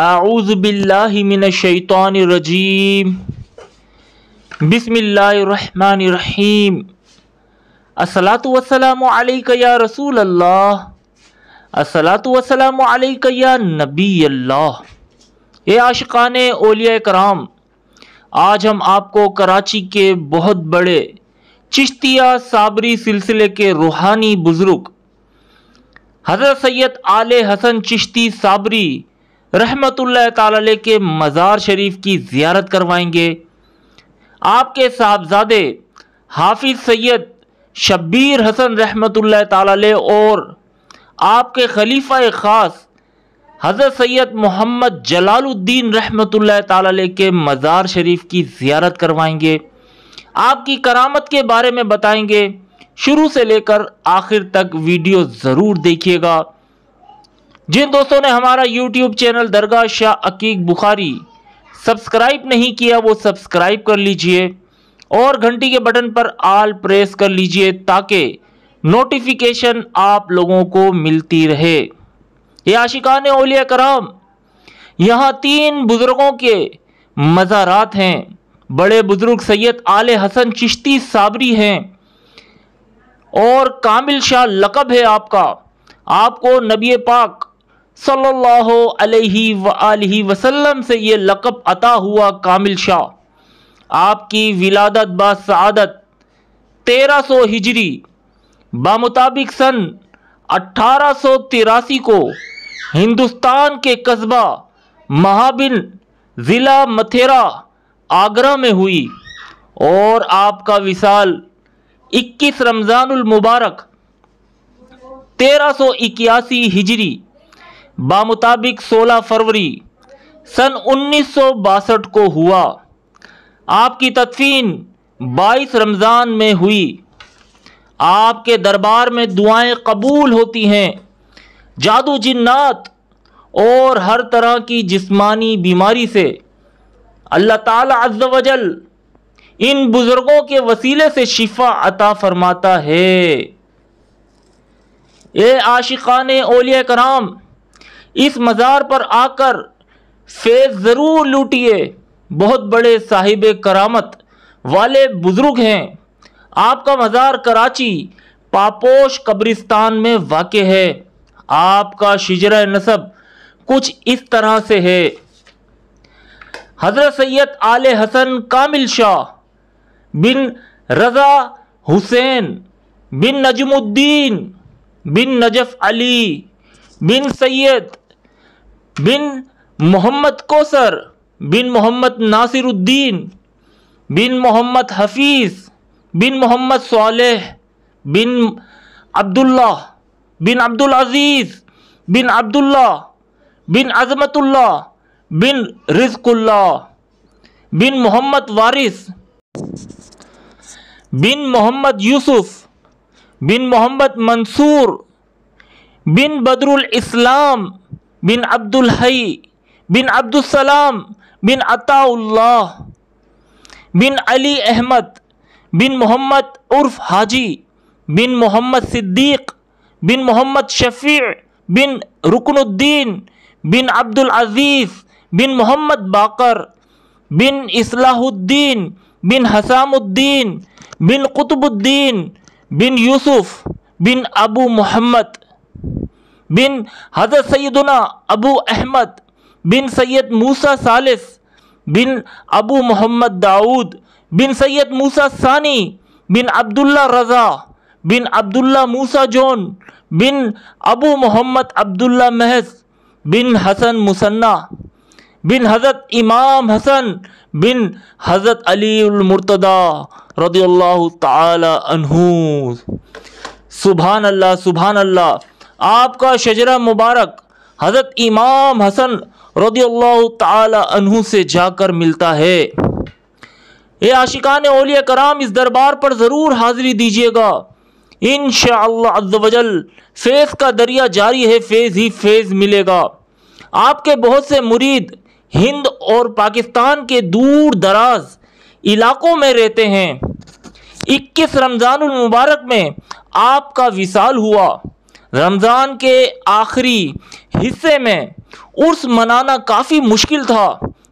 اعوذ باللہ من الشیطان الرجیم بسم اللہ الرحمن الرحیم الصلاۃ والسلام علیک یا رسول اللہ، الصلاۃ والسلام علیک یا نبی اللہ۔ اے عاشقان اولیاء کرام، آج ہم آپ کو کراچی کے بہت بڑے چشتیہ صابری سلسلے کے روحانی بزرگ حضرت سید آل حسن چشتی صابری رحمت اللہ تعالی علیہ کے مزار شریف کی زیارت کروائیں گے۔ آپ کے صاحبزادے حافظ سید شبیر حسن رحمت اللہ تعالی علیہ اور آپ کے خلیفہ خاص حضرت سید محمد جلال الدین رحمت اللہ تعالی علیہ کے مزار شریف کی زیارت کروائیں گے، آپ کی کرامت کے بارے میں بتائیں گے۔ شروع سے لے کر آخر تک ویڈیو ضرور دیکھیے گا۔ جن دوستوں نے ہمارا یوٹیوب چینل درگاہ شاہ عقیق بخاری سبسکرائب نہیں کیا وہ سبسکرائب کر لیجئے اور گھنٹی کے بٹن پر آل پریس کر لیجئے تاکہ نوٹیفیکیشن آپ لوگوں کو ملتی رہے۔ یہ عاشقان اولیاء کرام، یہاں 3 بزرگوں کے مزارات ہیں۔ بڑے بزرگ سید آل حسن چشتی صابری ہیں اور کامل شاہ لقب ہے آپ کا۔ آپ کو نبی پاک صلی اللہ علیہ وآلہ وسلم سے یہ لقب عطا ہوا کامل شاہ۔ آپ کی ولادت بسعادت 1300 ہجری بمطابق سن 1883 کو ہندوستان کے قصبہ مہابن ضلع متھیرا آگرہ میں ہوئی اور آپ کا وصال 21 رمضان المبارک 1381 ہجری بمطابق 16 فروری سن 1962 کو ہوا۔ آپ کی تدفین 22 رمضان میں ہوئی۔ آپ کے دربار میں دعائیں قبول ہوتی ہیں۔ جادو جنات اور ہر طرح کی جسمانی بیماری سے اللہ تعالی عز و جل ان بزرگوں کے وسیلے سے شفا عطا فرماتا ہے۔ اے عاشقان اولیاء کرام، اس مزار پر آ کر فیض ضرور لوٹیے۔ بہت بڑے صاحب کرامت والے بزرگ ہیں۔ آپ کا مزار کراچی پاپوش قبرستان میں واقع ہے۔ آپ کا شجرہ نسب کچھ اس طرح سے ہے: حضرت سید آل حسن کامل شاہ بن رضا حسین بن نجم الدین بن نجف علی بن سید بن محمد کوثر بن محمد ناصر الدین بن محمد حفیظ بن محمد صالح بن عبداللہ بن عبدالعزیز بن عبداللہ بن عظمت اللہ بن رزق اللہ بن محمد وارث بن محمد یوسف بن محمد منصور بن بدر الاسلام بن عبد الحی بن عبد السلام بن عطا اللہ بن علی احمد بن محمد عرف حاجی بن محمد صدیق بن محمد شفیع بن رکن الدین بن عبد العزیز بن محمد باقر بن اصلاح الدین بن حسام الدین بن قطب الدین بن یوسف بن ابو محمد بن حضرت سیدنا ابو احمد بن سید موسیٰ ثالث بن ابو محمد داؤد بن سید موسیٰ ثانی بن عبداللہ رضا بن عبداللہ موسیٰ جون بن ابو محمد عبداللہ محض بن حسن مثنیٰ بن حضرت امام حسن بن حضرت علی المرتضی رضی اللہ تعالی عنہ۔ سبحان اللہ سبحان اللہ۔ آپ کا شجرہ مبارک حضرت امام حسن رضی اللہ تعالی عنہ سے جا کر ملتا ہے۔ اے عاشقان اولیاء کرام، اس دربار پر ضرور حاضری دیجیے گا۔ انشاءاللہ عز و جل فیض کا دریا جاری ہے، فیض ہی فیض ملے گا۔ آپ کے بہت سے مرید ہند اور پاکستان کے دور دراز علاقوں میں رہتے ہیں۔ 21 رمضان المبارک میں آپ کا وصال ہوا۔ رمضان کے آخری حصے میں عرس منانا کافی مشکل تھا،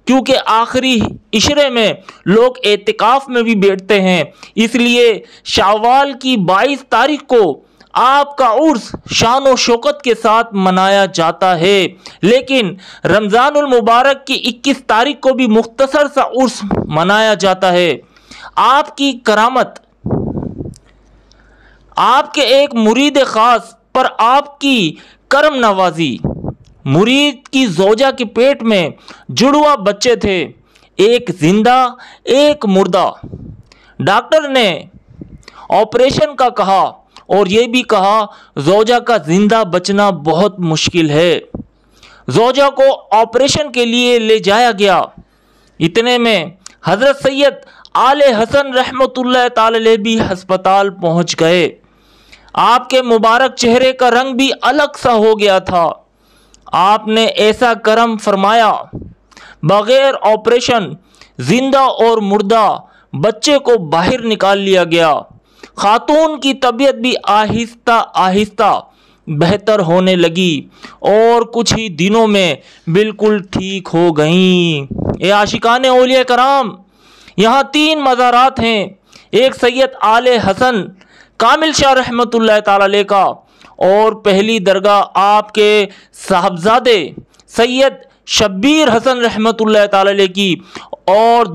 کیونکہ آخری عشرے میں لوگ اعتکاف میں بھی بیٹھتے ہیں، اس لیے شوال کی 22 تاریخ کو آپ کا عرس شان و شوکت کے ساتھ منایا جاتا ہے، لیکن رمضان المبارک کی 21 تاریخ کو بھی مختصر سا عرس منایا جاتا ہے۔ آپ کی کرامت، آپ کے ایک مرید خاص پر آپ کی کرم نوازی، مرید کی زوجہ کے پیٹ میں جڑوا بچے تھے، ایک زندہ ایک مردہ۔ ڈاکٹر نے آپریشن کا کہا اور یہ بھی کہا زوجہ کا زندہ بچنا بہت مشکل ہے۔ زوجہ کو آپریشن کے لیے لے جایا گیا، اتنے میں حضرت سید آل حسن رحمۃ اللہ تعالی علیہ بھی ہسپتال پہنچ گئے۔ آپ کے مبارک چہرے کا رنگ بھی الگ سا ہو گیا تھا۔ آپ نے ایسا کرم فرمایا، بغیر آپریشن زندہ اور مردہ بچے کو باہر نکال لیا گیا۔ خاتون کی طبیعت بھی آہستہ آہستہ بہتر ہونے لگی اور کچھ ہی دنوں میں بالکل ٹھیک ہو گئیں۔ اے عاشقان اولیاء کرام، یہاں 3 مزارات ہیں، ایک سید آل حسن کامل شاہ رحمۃ اللہ تعالی علیہ کا، اور پہلی درگاہ آپ کے صاحبزادے سید شبیر حسن رحمۃ اللہ تعالی علیہ کی، اور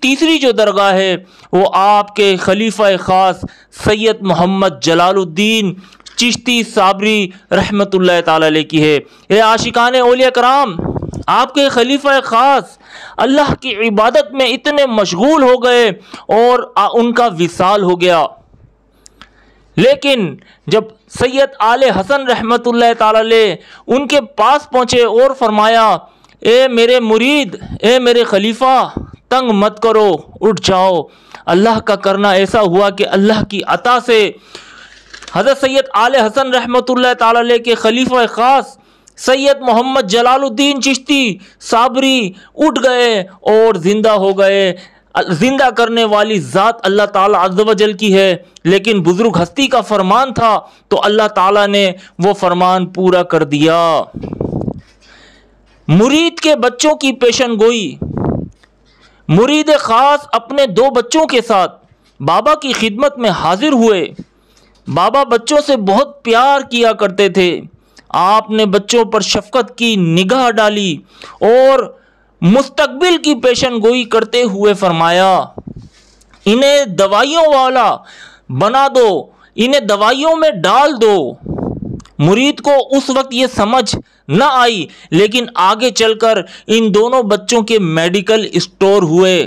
تیسری جو درگاہ ہے وہ آپ کے خلیفہ خاص سید محمد جلال الدین چشتی صابری رحمۃ اللہ تعالی علیہ کی ہے۔ اے عاشقان اولیاء کرام، آپ کے خلیفہ خاص اللہ کی عبادت میں اتنے مشغول ہو گئے اور ان کا وصال ہو گیا، لیکن جب سید آل حسن رحمۃ اللہ تعالی علیہ ان کے پاس پہنچے اور فرمایا، اے میرے مرید، اے میرے خلیفہ، تنگ مت کرو، اٹھ جاؤ۔ اللہ کا کرنا ایسا ہوا کہ اللہ کی عطا سے حضرت سید آل حسن رحمۃ اللہ تعالی علیہ کے خلیفہ خاص سید محمد جلال الدین چشتی صابری اٹھ گئے اور زندہ ہو گئے۔ زندہ کرنے والی ذات اللہ تعالیٰ عز و جل کی ہے، لیکن بزرگ ہستی کا فرمان تھا تو اللہ تعالیٰ نے وہ فرمان پورا کر دیا۔ مرید کے بچوں کی پیشن گوئی، مرید خاص اپنے 2 بچوں کے ساتھ بابا کی خدمت میں حاضر ہوئے۔ بابا بچوں سے بہت پیار کیا کرتے تھے۔ آپ نے بچوں پر شفقت کی نگاہ ڈالی اور مستقبل کی پیشن گوئی کرتے ہوئے فرمایا، انہیں دوائیوں والا بنا دو، انہیں دوائیوں میں ڈال دو۔ مرید کو اس وقت یہ سمجھ نہ آئی، لیکن آگے چل کر ان دونوں بچوں کے میڈیکل اسٹور ہوئے،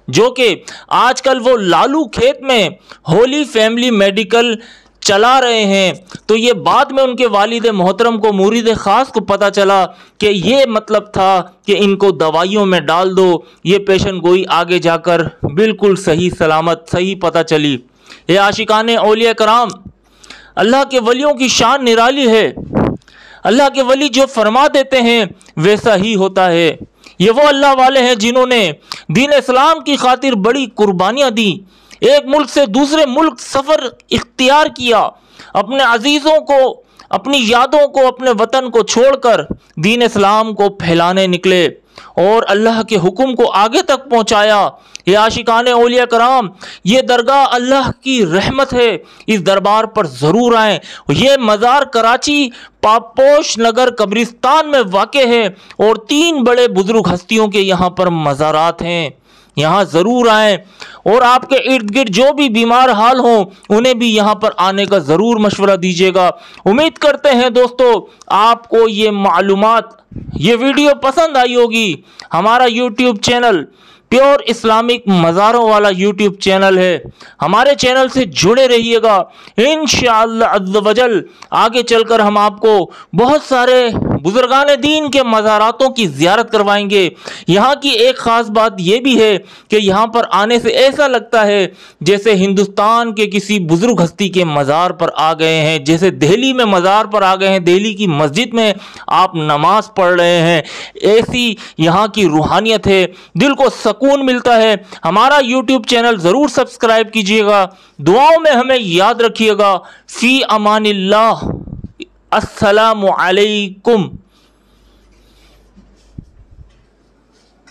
جو کہ آج کل وہ لالو کھیت میں ہولی فیملی میڈیکل چلا رہے ہیں۔ تو یہ بعد میں ان کے والد محترم کو، مرید خاص کو پتہ چلا کہ یہ مطلب تھا کہ ان کو دوائیوں میں ڈال دو۔ یہ پیشن گوئی آگے جا کر بالکل صحیح سلامت صحیح پتہ چلی۔ یہ عاشقان اولیاء کرام، اللہ کے ولیوں کی شان نرالی ہے۔ اللہ کے ولی جو فرما دیتے ہیں ویسا ہی ہوتا ہے۔ یہ وہ اللہ والے ہیں جنہوں نے دین اسلام کی خاطر بڑی قربانیاں دیں، ایک ملک سے دوسرے ملک سفر اختیار کیا، اپنے عزیزوں کو، اپنی یادوں کو، اپنے وطن کو چھوڑ کر دین اسلام کو پھیلانے نکلے اور اللہ کے حکم کو آگے تک پہنچایا۔ یہ عاشقان اولیاء کرام، یہ درگاہ اللہ کی رحمت ہے، اس دربار پر ضرور آئیں۔ یہ مزار کراچی پاپوش نگر قبرستان میں واقع ہے اور 3 بڑے بزرگ ہستیوں کے یہاں پر مزارات ہیں، یہاں ضرور آئیں، اور آپ کے ارد گرد جو بھی بیمار حال ہوں انہیں بھی یہاں پر آنے کا ضرور مشورہ دیجیے گا۔ امید کرتے ہیں دوستو آپ کو یہ معلومات، یہ ویڈیو پسند آئی ہوگی۔ ہمارا یوٹیوب چینل پیور اسلامک مزاروں والا یوٹیوب چینل ہے، ہمارے چینل سے جڑے رہیے گا۔ انشاءاللہ عز و جل آگے چل کر ہم آپ کو بہت سارے بزرگان دین کے مزاراتوں کی زیارت کروائیں گے۔ یہاں کی ایک خاص بات یہ بھی ہے کہ یہاں پر آنے سے ایسا لگتا ہے جیسے ہندوستان کے کسی بزرگ ہستی کے مزار پر آ گئے ہیں، جیسے دہلی میں مزار پر آ گئے ہیں، دہلی کی مسجد میں آپ نماز پڑھ رہے ہیں، ایسی یہاں کی روحانیت ہے، دل کو سکون ملتا ہے۔ ہمارا یوٹیوب چینل ضرور سبسکرائب کیجیے گا، دعاؤں میں ہمیں یاد رکھیے گا۔ فی امان اللہ۔ السلام علیکم.